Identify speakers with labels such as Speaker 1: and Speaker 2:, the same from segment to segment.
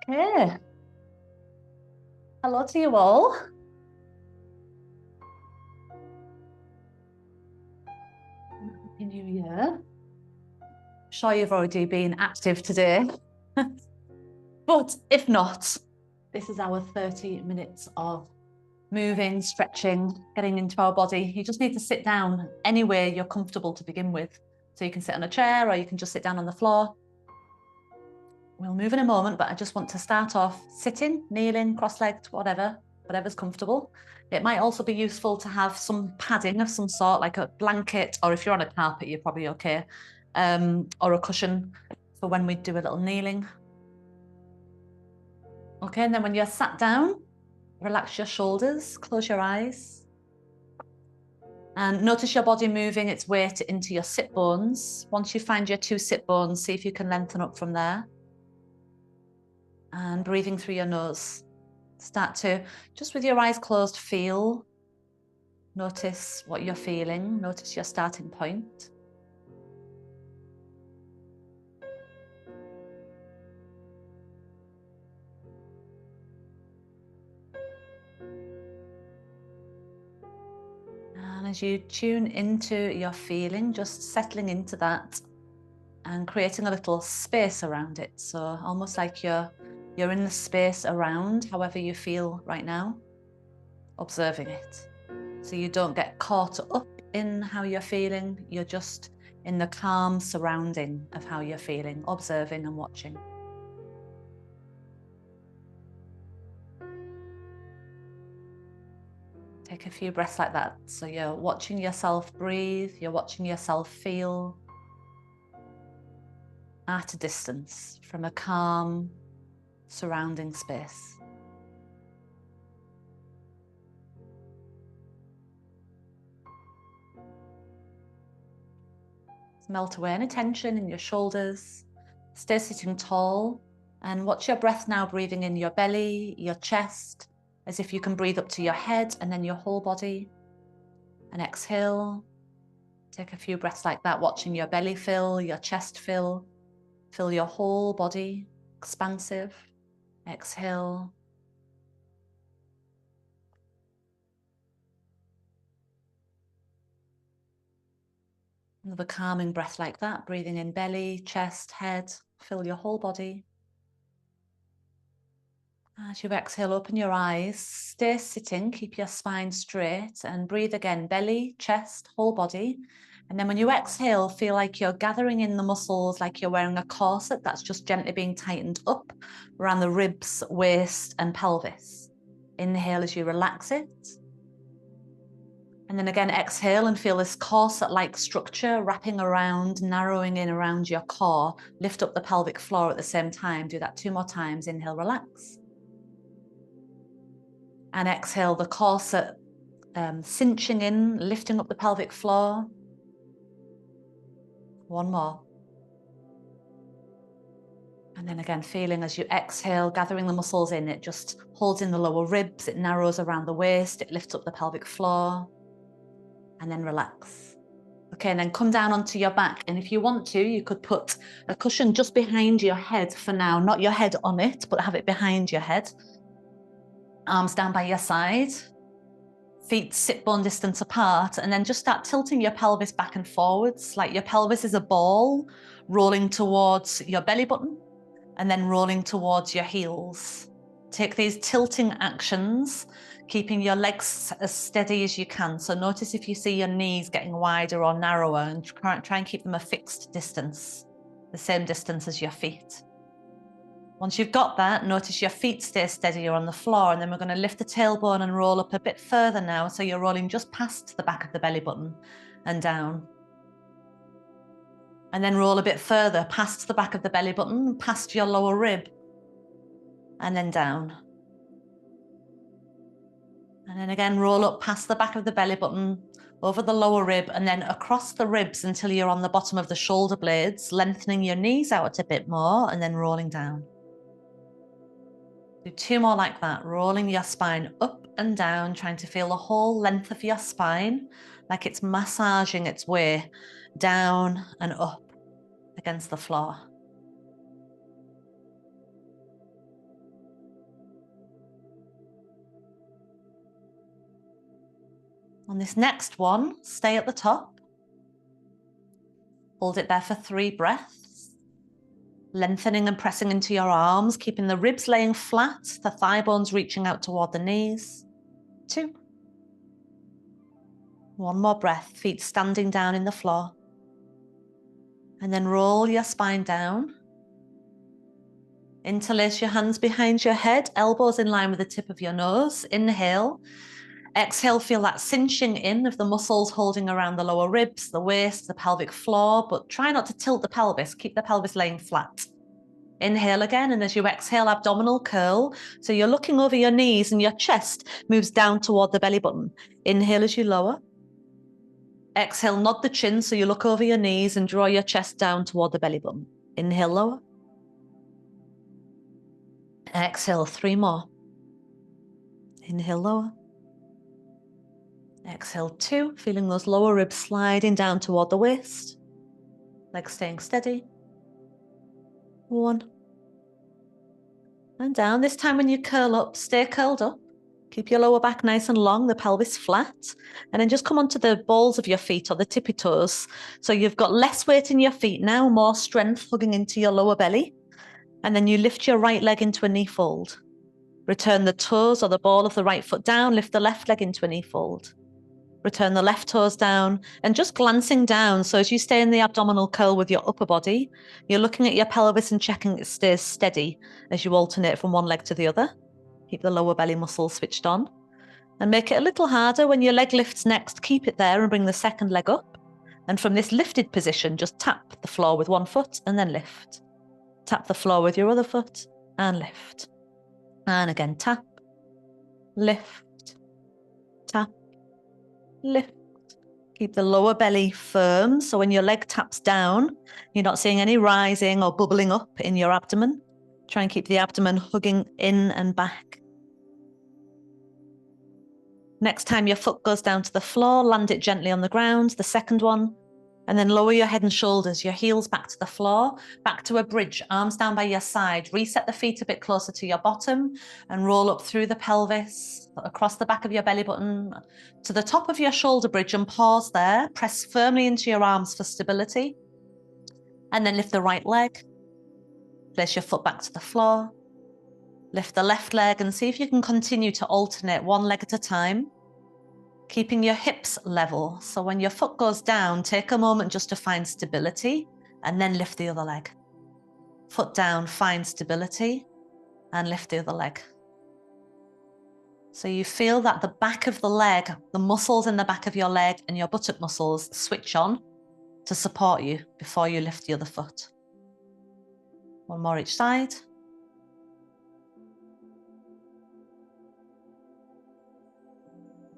Speaker 1: Okay. Hello to you all. Happy New Year. I'm sure you've already been active today. But if not, this is our 30 minutes of moving, stretching, getting into our body. You just need to sit down anywhere you're comfortable to begin with. So you can sit on a chair or you can just sit down on the floor. We'll move in a moment, but I just want to start off sitting, kneeling, cross-legged, whatever's comfortable. It might also be useful to have some padding of some sort, like a blanket, or if you're on a carpet, you're probably okay, or a cushion for when we do a little kneeling. Okay, and then when you're sat down, relax your shoulders, close your eyes, and notice your body moving its weight into your sit bones. Once you find your two sit bones, see if you can lengthen up from there. And breathing through your nose. Start to, just with your eyes closed, feel. Notice what you're feeling. Notice your starting point. And as you tune into your feeling, just settling into that and creating a little space around it. So almost like you're in the space around however you feel right now, observing it. So you don't get caught up in how you're feeling, you're just in the calm surrounding of how you're feeling, observing and watching. Take a few breaths like that. So you're watching yourself breathe, you're watching yourself feel at a distance from a calm surrounding space. Melt away any tension in your shoulders. Stay sitting tall and watch your breath now breathing in your belly, your chest, as if you can breathe up to your head and then your whole body. And exhale. Take a few breaths like that, watching your belly fill, your chest fill your whole body, expansive. Exhale. Another calming breath like that, breathing in belly, chest, head, fill your whole body. As you exhale, open your eyes, stay sitting, keep your spine straight and breathe again, belly, chest, whole body. And then when you exhale, feel like you're gathering in the muscles, like you're wearing a corset that's just gently being tightened up around the ribs, waist and pelvis. Inhale as you relax it. And then again, exhale and feel this corset-like structure wrapping around, narrowing in around your core. Lift up the pelvic floor at the same time. Do that 2 more times. Inhale, relax. And exhale, the corset cinching in, lifting up the pelvic floor. 1 more. And then again, feeling as you exhale, gathering the muscles in, it just holds in the lower ribs, it narrows around the waist, it lifts up the pelvic floor. And then relax. Okay, and then come down onto your back. And if you want to, you could put a cushion just behind your head for now, not your head on it, but have it behind your head. Arms down by your side, feet sit bone distance apart, and then just start tilting your pelvis back and forwards, like your pelvis is a ball rolling towards your belly button and then rolling towards your heels. Take these tilting actions, keeping your legs as steady as you can. So notice if you see your knees getting wider or narrower and try and keep them a fixed distance, the same distance as your feet. Once you've got that, notice your feet stay steadier on the floor, and then we're going to lift the tailbone and roll up a bit further now. So you're rolling just past the back of the belly button and down. And then roll a bit further past the back of the belly button, past your lower rib, and then down. And then again, roll up past the back of the belly button, over the lower rib, and then across the ribs until you're on the bottom of the shoulder blades, lengthening your knees out a bit more, and then rolling down. Do 2 more like that, rolling your spine up and down, trying to feel the whole length of your spine, like it's massaging its way down and up against the floor. On this next one, stay at the top. Hold it there for 3 breaths. Lengthening and pressing into your arms, keeping the ribs laying flat, the thigh bones reaching out toward the knees. 2. 1 more breath, feet standing down in the floor. And then roll your spine down. Interlace your hands behind your head, elbows in line with the tip of your nose. Inhale. Exhale, feel that cinching in of the muscles holding around the lower ribs, the waist, the pelvic floor, but try not to tilt the pelvis. Keep the pelvis laying flat. Inhale again, and as you exhale, abdominal curl. So you're looking over your knees and your chest moves down toward the belly button. Inhale as you lower. Exhale, nod the chin so you look over your knees and draw your chest down toward the belly button. Inhale, lower. Exhale, 3 more. Inhale, lower. Exhale, 2, feeling those lower ribs sliding down toward the waist. Legs staying steady. 1. And down. This time when you curl up, stay curled up. Keep your lower back nice and long, the pelvis flat. And then just come onto the balls of your feet or the tippy toes. So you've got less weight in your feet now, more strength hugging into your lower belly. And then you lift your right leg into a knee fold. Return the toes or the ball of the right foot down, lift the left leg into a knee fold. Return the left toes down and just glancing down. So as you stay in the abdominal curl with your upper body, you're looking at your pelvis and checking it stays steady as you alternate from one leg to the other. Keep the lower belly muscles switched on. And make it a little harder. When your leg lifts next, keep it there and bring the second leg up. And from this lifted position, just tap the floor with one foot and then lift. Tap the floor with your other foot and lift. And again, tap, lift, tap, lift. Keep the lower belly firm. So when your leg taps down, you're not seeing any rising or bubbling up in your abdomen. Try and keep the abdomen hugging in and back. Next time your foot goes down to the floor, land it gently on the ground, the second one, and then lower your head and shoulders, your heels back to the floor, back to a bridge, arms down by your side. Reset the feet a bit closer to your bottom and roll up through the pelvis, across the back of your belly button, to the top of your shoulder bridge and pause there. Press firmly into your arms for stability. And then lift the right leg. Place your foot back to the floor. Lift the left leg and see if you can continue to alternate one leg at a time, keeping your hips level. So when your foot goes down, take a moment just to find stability and then lift the other leg. Foot down, find stability and lift the other leg. So you feel that the back of the leg, the muscles in the back of your leg and your buttock muscles switch on to support you before you lift the other foot. 1 more each side.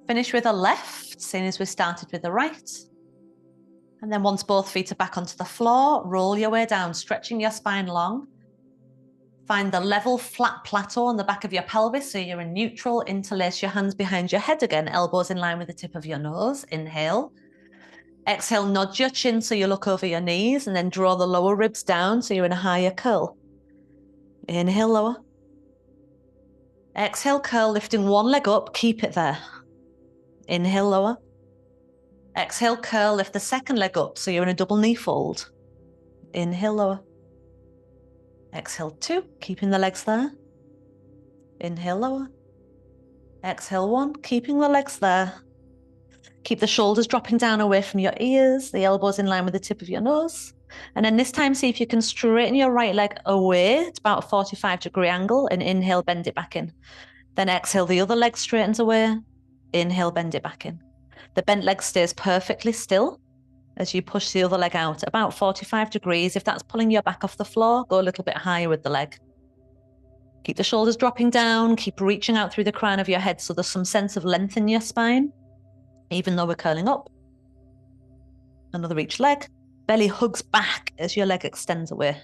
Speaker 1: Finish with a left, same as we started with the right. And then once both feet are back onto the floor, roll your way down, stretching your spine long. Find the level, flat plateau on the back of your pelvis so you're in neutral. Interlace your hands behind your head again, elbows in line with the tip of your nose. Inhale. Exhale, nod your chin so you look over your knees and then draw the lower ribs down so you're in a higher curl. Inhale, lower. Exhale, curl, lifting one leg up, keep it there. Inhale, lower. Exhale, curl, lift the second leg up so you're in a double knee fold. Inhale, lower. Exhale, 2, keeping the legs there. Inhale, lower. Exhale, 1, keeping the legs there. Keep the shoulders dropping down away from your ears, the elbows in line with the tip of your nose. And then this time, see if you can straighten your right leg away at about a 45-degree angle and inhale, bend it back in. Then exhale, the other leg straightens away. Inhale, bend it back in. The bent leg stays perfectly still as you push the other leg out about 45 degrees. If that's pulling your back off the floor, go a little bit higher with the leg. Keep the shoulders dropping down, keep reaching out through the crown of your head so there's some sense of length in your spine, even though we're curling up. Another each leg. Belly hugs back as your leg extends away.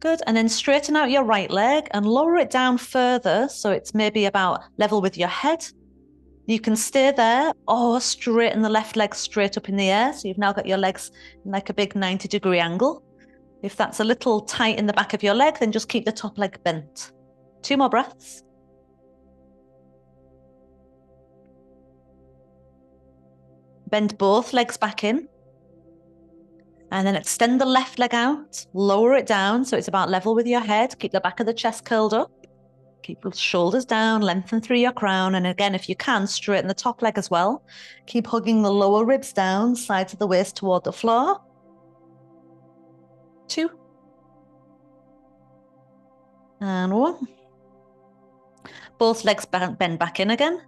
Speaker 1: Good, and then straighten out your right leg and lower it down further so it's maybe about level with your head. You can stay there or straighten the left leg straight up in the air. So you've now got your legs in like a big 90-degree angle. If that's a little tight in the back of your leg, then just keep the top leg bent. 2 more breaths. Bend both legs back in. And then extend the left leg out, lower it down so it's about level with your head. Keep the back of the chest curled up. Keep the shoulders down, lengthen through your crown. And again, if you can, straighten the top leg as well. Keep hugging the lower ribs down, sides of the waist toward the floor. 2. And 1. Both legs bend back in again.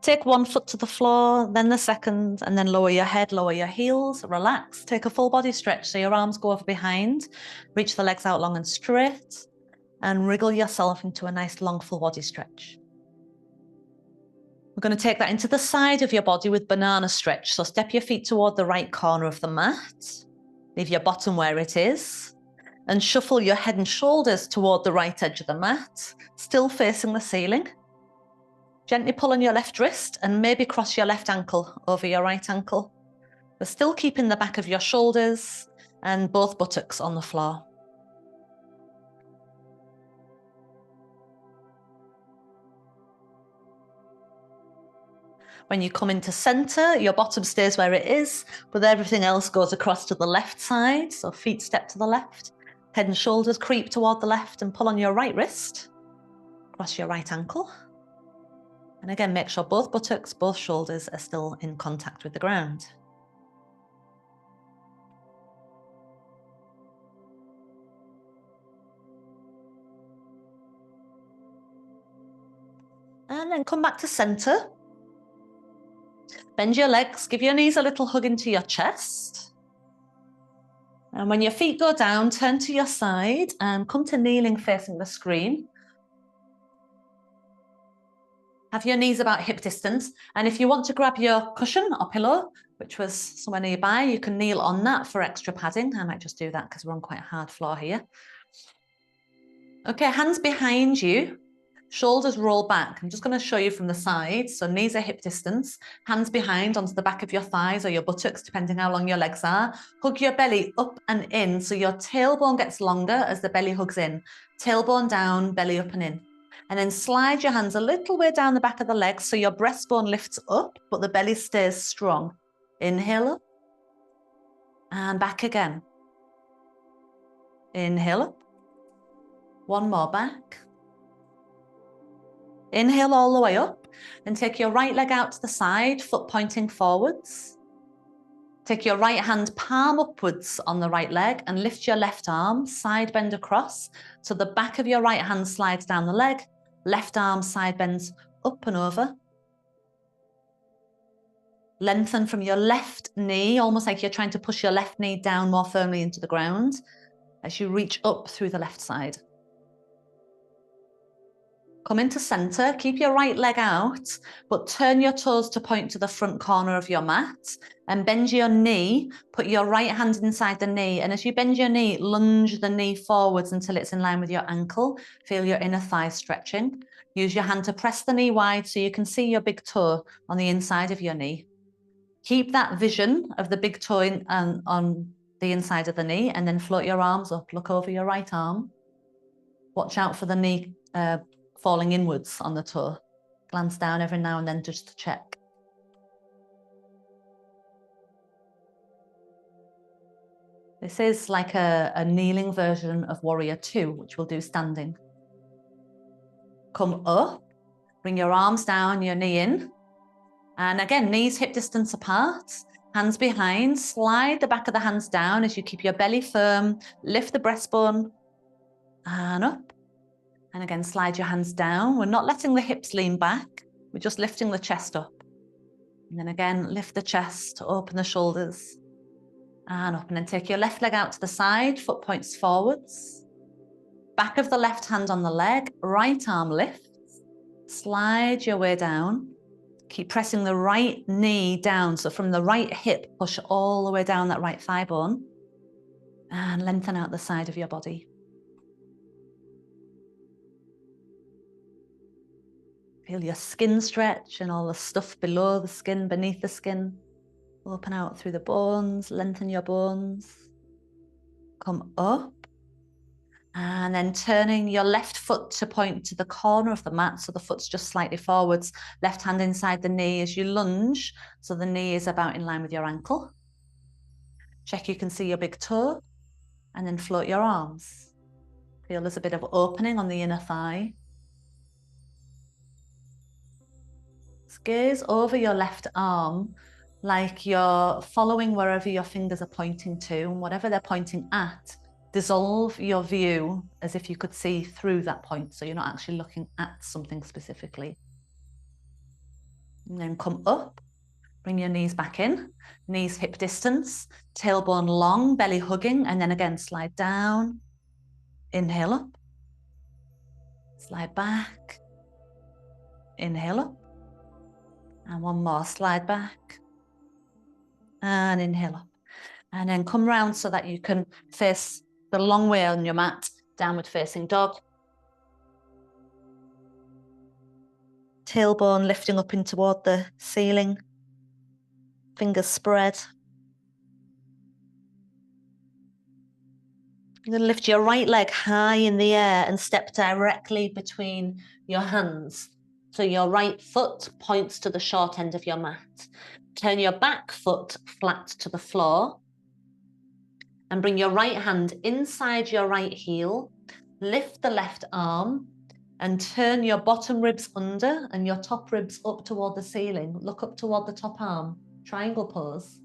Speaker 1: Take one foot to the floor, then the second, and then lower your head, lower your heels, relax. Take a full body stretch so your arms go over behind. Reach the legs out long and straight, and wriggle yourself into a nice long full body stretch. We're going to take that into the side of your body with banana stretch. So step your feet toward the right corner of the mat. Leave your bottom where it is. And shuffle your head and shoulders toward the right edge of the mat, still facing the ceiling. Gently pull on your left wrist and maybe cross your left ankle over your right ankle. But still keeping the back of your shoulders and both buttocks on the floor. When you come into center, your bottom stays where it is, but everything else goes across to the left side. So feet step to the left, head and shoulders creep toward the left and pull on your right wrist, cross your right ankle. And again, make sure both buttocks, both shoulders are still in contact with the ground. And then come back to center. Bend your legs, give your knees a little hug into your chest. And when your feet go down, turn to your side and come to kneeling facing the screen. Have your knees about hip distance. And if you want to grab your cushion or pillow, which was somewhere nearby, you can kneel on that for extra padding. I might just do that because we're on quite a hard floor here. Okay, hands behind you. Shoulders roll back. I'm just going to show you from the side. So knees are hip distance, hands behind onto the back of your thighs or your buttocks, depending how long your legs are. Hug your belly up and in so your tailbone gets longer as the belly hugs in. Tailbone down, belly up and in. And then slide your hands a little way down the back of the legs so your breastbone lifts up, but the belly stays strong. Inhale up and back again. Inhale up. One more back. Inhale all the way up, then take your right leg out to the side, foot pointing forwards. Take your right hand palm upwards on the right leg and lift your left arm, side bend across. So the back of your right hand slides down the leg, left arm side bends up and over. Lengthen from your left knee, almost like you're trying to push your left knee down more firmly into the ground as you reach up through the left side. Come into center, keep your right leg out, but turn your toes to point to the front corner of your mat and bend your knee, put your right hand inside the knee. And as you bend your knee, lunge the knee forwards until it's in line with your ankle. Feel your inner thigh stretching. Use your hand to press the knee wide so you can see your big toe on the inside of your knee. Keep that vision of the big toe on the inside of the knee and then float your arms up, look over your right arm. Watch out for the knee falling inwards on the toe. Glance down every now and then just to check. This is like a kneeling version of Warrior 2, which we'll do standing. Come up, bring your arms down, your knee in. And again, knees hip distance apart, hands behind, slide the back of the hands down as you keep your belly firm, lift the breastbone and up. And again, slide your hands down. We're not letting the hips lean back. We're just lifting the chest up. And then again, lift the chest, open the shoulders and up. And then take your left leg out to the side, foot points forwards. Back of the left hand on the leg, right arm lifts. Slide your way down. Keep pressing the right knee down. So from the right hip, push all the way down that right thigh bone and lengthen out the side of your body. Feel your skin stretch and all the stuff below the skin, beneath the skin. Open out through the bones, lengthen your bones. Come up And then turning your left foot to point to the corner of the mat, so the foot's just slightly forwards. Left hand inside the knee as you lunge, so the knee is about in line with your ankle. Check you can see your big toe, and then float your arms. Feel there's a bit of opening on the inner thigh. Gaze over your left arm like you're following wherever your fingers are pointing to, and whatever they're pointing at, dissolve your view as if you could see through that point, so you're not actually looking at something specifically. And then come up, bring your knees back in, knees hip distance, tailbone long, belly hugging, and then again slide down, inhale up, slide back, inhale up, and one more, slide back, and inhale up. And then come round so that you can face the long way on your mat, downward facing dog. Tailbone lifting up in toward the ceiling, fingers spread. You're going to lift your right leg high in the air and step directly between your hands. So your right foot points to the short end of your mat. Turn your back foot flat to the floor and bring your right hand inside your right heel. Lift the left arm and turn your bottom ribs under and your top ribs up toward the ceiling. Look up toward the top arm, triangle pose.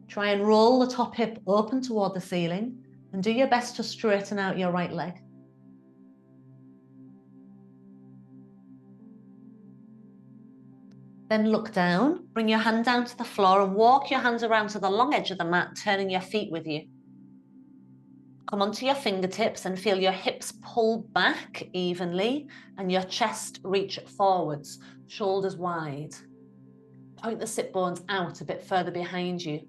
Speaker 1: Try and roll the top hip open toward the ceiling and do your best to straighten out your right leg. Then look down, bring your hand down to the floor and walk your hands around to the long edge of the mat, turning your feet with you. Come onto your fingertips and feel your hips pull back evenly and your chest reach forwards, shoulders wide. Point the sit bones out a bit further behind you.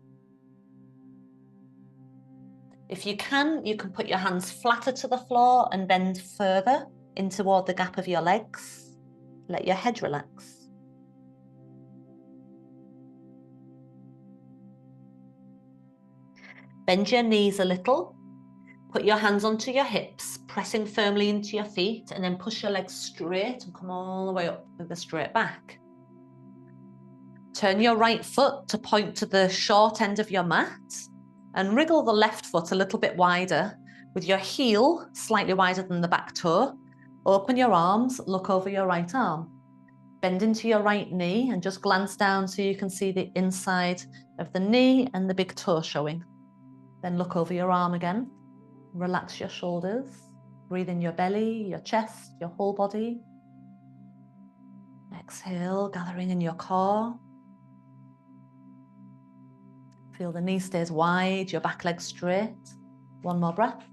Speaker 1: If you can put your hands flatter to the floor and bend further in toward the gap of your legs. Let your head relax. Bend your knees a little. Put your hands onto your hips, pressing firmly into your feet, and then push your legs straight and come all the way up with the straight back. Turn your right foot to point to the short end of your mat and wriggle the left foot a little bit wider with your heel slightly wider than the back toe. Open your arms, look over your right arm. Bend into your right knee and just glance down so you can see the inside of the knee and the big toe showing. Then look over your arm again. Relax your shoulders. Breathe in your belly, your chest, your whole body. Exhale, gathering in your core. Feel the knee stays wide, your back leg straight. One more breath.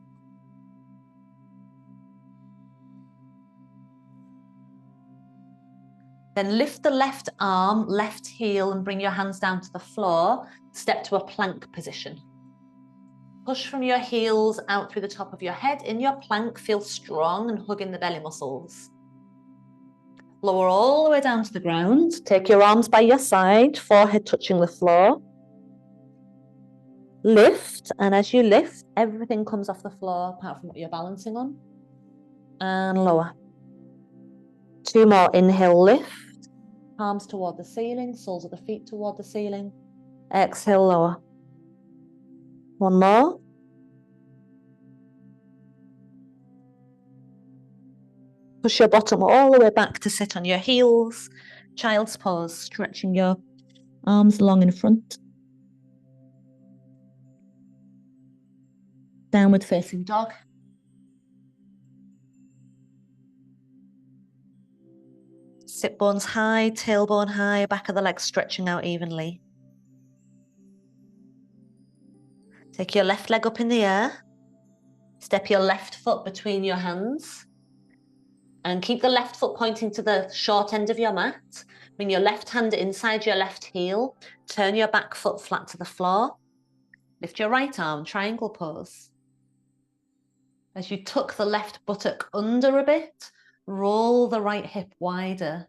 Speaker 1: Then lift the left arm, left heel, and bring your hands down to the floor. Step to a plank position. Push from your heels out through the top of your head. In your plank, feel strong and hug in the belly muscles. Lower all the way down to the ground. Take your arms by your side, forehead touching the floor. Lift, and as you lift, everything comes off the floor apart from what you're balancing on. And lower. Two more. Inhale, lift. Palms toward the ceiling, soles of the feet toward the ceiling. Exhale, lower. One more. Push your bottom all the way back to sit on your heels. Child's pose, stretching your arms long in front. Downward facing dog. Sit bones high, tailbone high, back of the legs stretching out evenly. Take your left leg up in the air. Step your left foot between your hands. And keep the left foot pointing to the short end of your mat. Bring your left hand inside your left heel. Turn your back foot flat to the floor. Lift your right arm, triangle pose. As you tuck the left buttock under a bit, roll the right hip wider.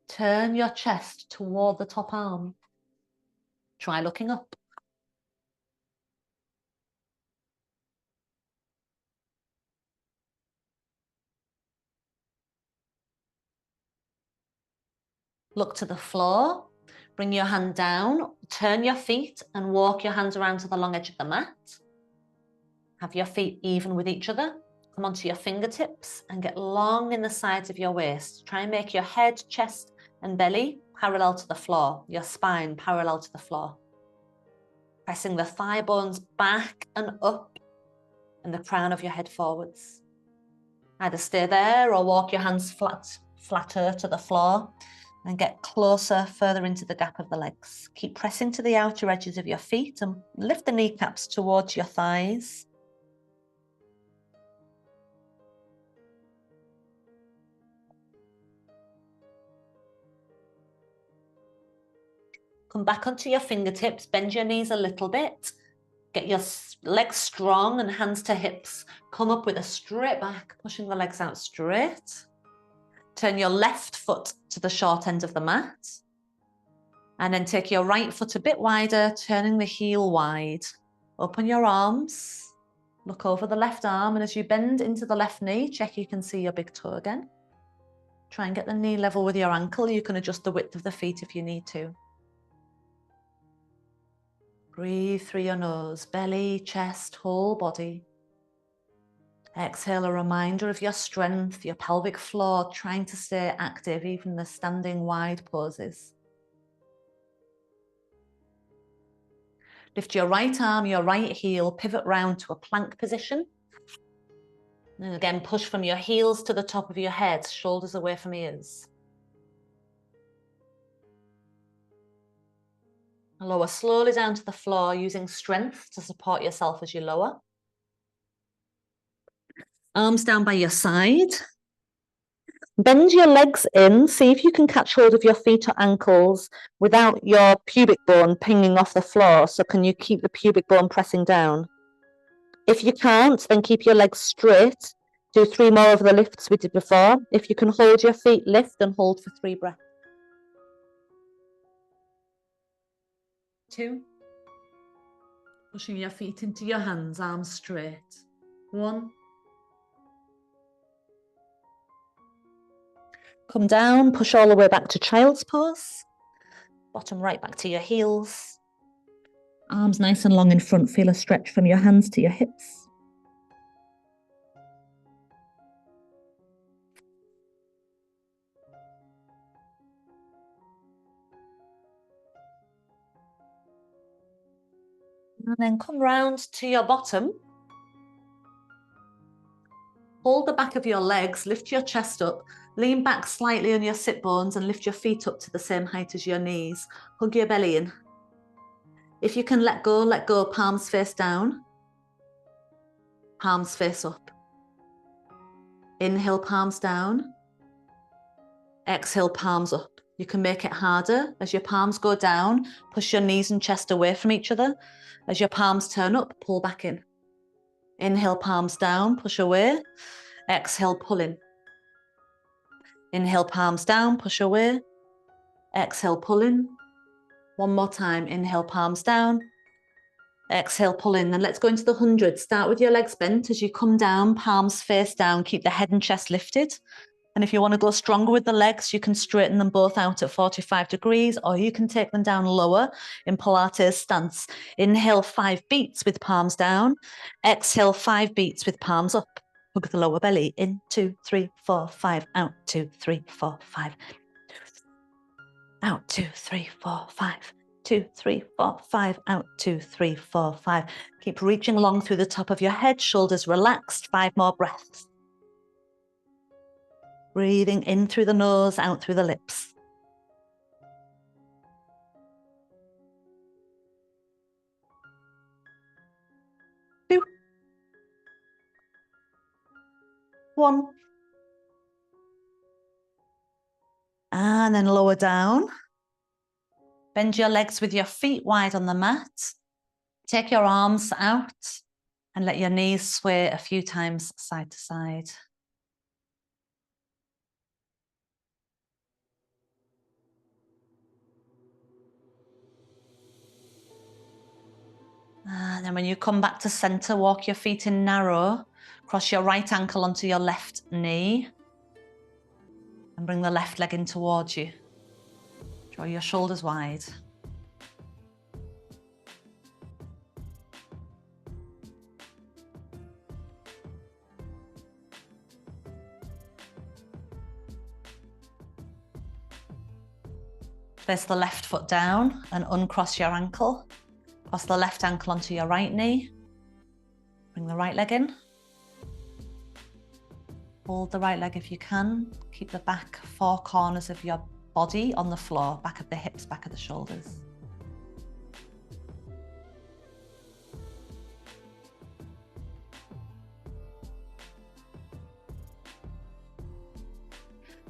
Speaker 1: Turn your chest toward the top arm. Try looking up. Look to the floor. Bring your hand down, turn your feet and walk your hands around to the long edge of the mat. Have your feet even with each other. Come onto your fingertips and get long in the sides of your waist. Try and make your head, chest and belly parallel to the floor, your spine parallel to the floor. Pressing the thigh bones back and up and the crown of your head forwards. Either stay there or walk your hands flatter to the floor and get closer, further into the gap of the legs. Keep pressing to the outer edges of your feet and lift the kneecaps towards your thighs. Come back onto your fingertips, bend your knees a little bit. Get your legs strong and hands to hips. Come up with a straight back, pushing the legs out straight. Turn your left foot to the short end of the mat. And then take your right foot a bit wider, turning the heel wide. Open your arms. Look over the left arm, and as you bend into the left knee, check you can see your big toe again. Try and get the knee level with your ankle. You can adjust the width of the feet if you need to. Breathe through your nose, belly, chest, whole body. Exhale, a reminder of your strength, your pelvic floor, trying to stay active, even the standing wide poses. Lift your right arm, your right heel, pivot round to a plank position. And again, push from your heels to the top of your head, shoulders away from ears. Lower slowly down to the floor, using strength to support yourself as you lower. Arms down by your side. Bend your legs in. See if you can catch hold of your feet or ankles without your pubic bone pinging off the floor. So can you keep the pubic bone pressing down? If you can't, then keep your legs straight. Do 3 more of the lifts we did before. If you can hold your feet, lift and hold for 3 breaths. 2. Pushing your feet into your hands, arms straight. 1. Come down, push all the way back to child's pose. Bottom right back to your heels. Arms nice and long in front. Feel a stretch from your hands to your hips. And then come round to your bottom. Hold the back of your legs, lift your chest up, lean back slightly on your sit bones and lift your feet up to the same height as your knees. Hug your belly in. If you can let go, palms face down, palms face up. Inhale, palms down. Exhale, palms up. You can make it harder. As your palms go down, push your knees and chest away from each other. As your palms turn up, pull back in. Inhale, palms down, push away. Exhale, pull in. Inhale, palms down, push away. Exhale, pull in. One more time. Inhale, palms down. Exhale, pull in. Then let's go into the 100. Start with your legs bent as you come down, palms face down. Keep the head and chest lifted. And if you want to go stronger with the legs, you can straighten them both out at 45 degrees, or you can take them down lower in Pilates stance. Inhale, 5 beats with palms down. Exhale, 5 beats with palms up. Hug the lower belly. In, 2, 3, 4, 5. Out, 2, 3, 4, 5. Out, 2, 3, 4, 5. 2, 3, 4, 5. Out, 2, 3, 4, 5. Keep reaching long through the top of your head, shoulders relaxed. 5 more breaths. Breathing in through the nose, out through the lips. 2. 1. And then lower down. Bend your legs with your feet wide on the mat. Take your arms out and let your knees sway a few times side to side. And then when you come back to center, walk your feet in narrow. Cross your right ankle onto your left knee. And bring the left leg in towards you. Draw your shoulders wide. Place the left foot down and uncross your ankle. Cross the left ankle onto your right knee. Bring the right leg in. Hold the right leg if you can. Keep the back four corners of your body on the floor, back of the hips, back of the shoulders.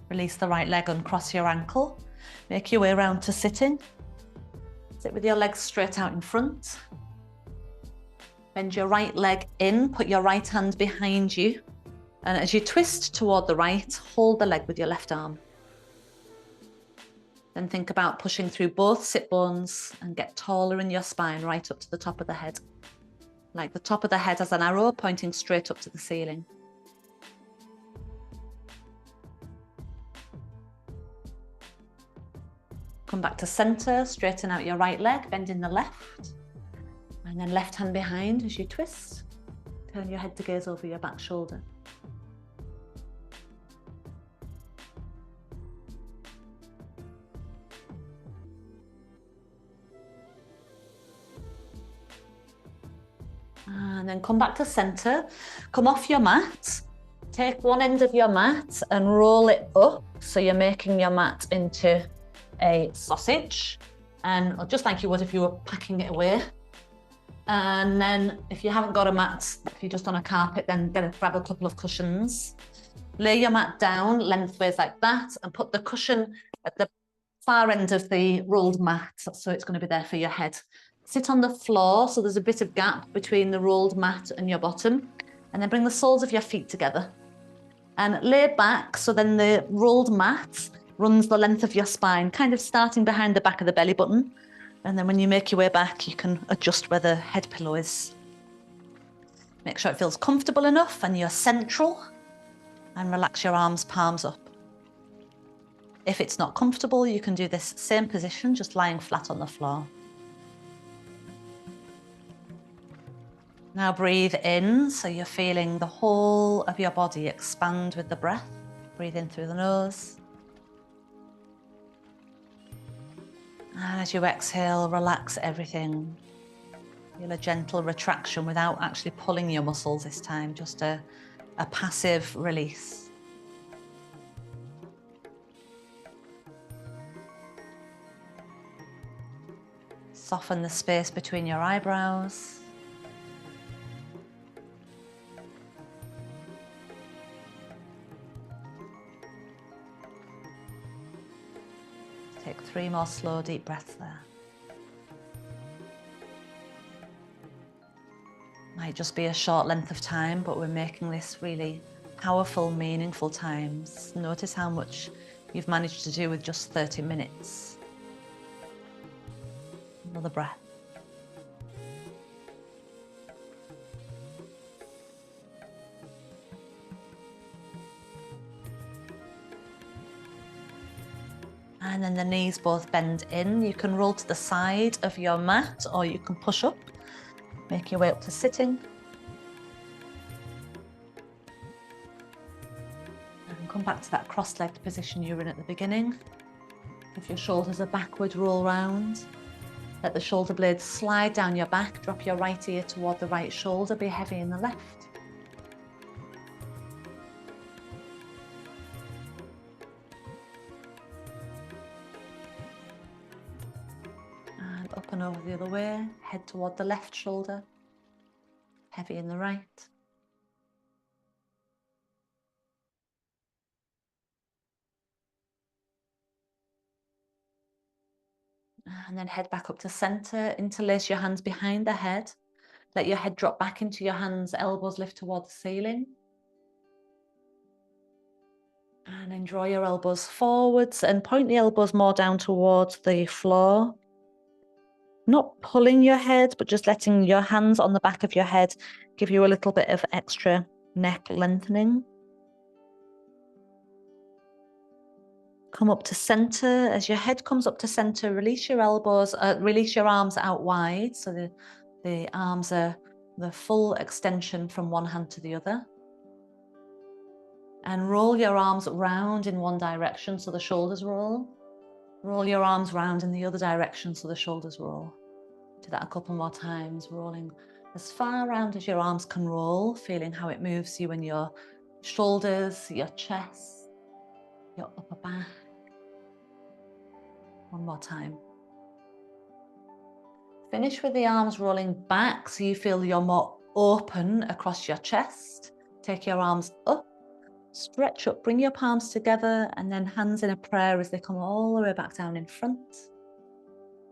Speaker 1: Release the right leg, uncross your ankle. Make your way around to sitting. Sit with your legs straight out in front. Bend your right leg in, put your right hand behind you. And as you twist toward the right, hold the leg with your left arm. Then think about pushing through both sit bones and get taller in your spine right up to the top of the head. Like the top of the head as an arrow pointing straight up to the ceiling. Come back to center, straighten out your right leg, bend in the left. And then left hand behind as you twist. Turn your head to gaze over your back shoulder. And then come back to center, come off your mat, take one end of your mat and roll it up. So you're making your mat into a sausage, and just like you would if you were packing it away. And then if you haven't got a mat, if you're just on a carpet, then grab a couple of cushions. Lay your mat down lengthways like that and put the cushion at the far end of the rolled mat, so it's going to be there for your head. Sit on the floor so there's a bit of gap between the rolled mat and your bottom, and then bring the soles of your feet together and lay back so then the rolled mat runs the length of your spine, kind of starting behind the back of the belly button. And then when you make your way back, you can adjust where the head pillow is. Make sure it feels comfortable enough and you're central, and relax your arms, palms up. If it's not comfortable, you can do this same position, just lying flat on the floor. Now breathe in, so you're feeling the whole of your body expand with the breath. Breathe in through the nose. And as you exhale, relax everything. Feel a gentle retraction without actually pulling your muscles this time, just a passive release. Soften the space between your eyebrows. Take 3 more slow, deep breaths there. Might just be a short length of time, but we're making this really powerful, meaningful times. Notice how much you've managed to do with just 30 minutes. Another breath. And then the knees both bend in. You can roll to the side of your mat or you can push up. Make your way up to sitting. And come back to that cross-legged position you were in at the beginning. If your shoulders are backward, roll round. Let the shoulder blades slide down your back. Drop your right ear toward the right shoulder. Be heavy in the left. Up and over the other way, head toward the left shoulder, heavy in the right. And then head back up to center, interlace your hands behind the head. Let your head drop back into your hands, elbows lift toward the ceiling. And then draw your elbows forwards and point the elbows more down towards the floor. Not pulling your head, but just letting your hands on the back of your head give you a little bit of extra neck lengthening. Come up to center. As your head comes up to center, release your elbows, release your arms out wide. So the arms are the full extension from one hand to the other. And roll your arms round in one direction so the shoulders roll. Roll your arms round in the other direction so the shoulders roll. Do that a couple more times, rolling as far around as your arms can roll, feeling how it moves you in your shoulders, your chest, your upper back. One more time. Finish with the arms rolling back so you feel you're more open across your chest. Take your arms up, stretch up, bring your palms together, and then hands in a prayer as they come all the way back down in front.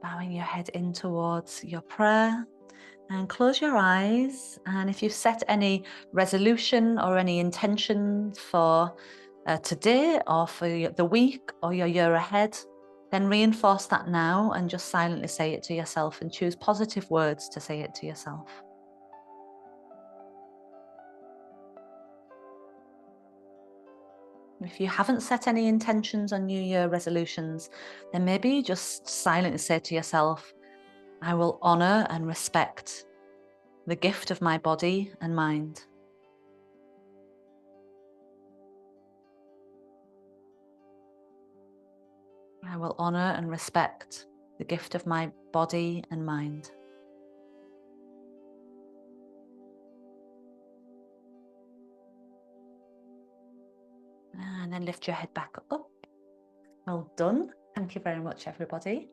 Speaker 1: Bowing your head in towards your prayer. And close your eyes. And if you've set any resolution or any intention for today or for the week or your year ahead, then reinforce that now and just silently say it to yourself and choose positive words to say it to yourself. If you haven't set any intentions on New Year resolutions, then maybe just silently say to yourself, I will honor and respect the gift of my body and mind. I will honor and respect the gift of my body and mind. And then lift your head back up. Well done. Thank you very much, everybody.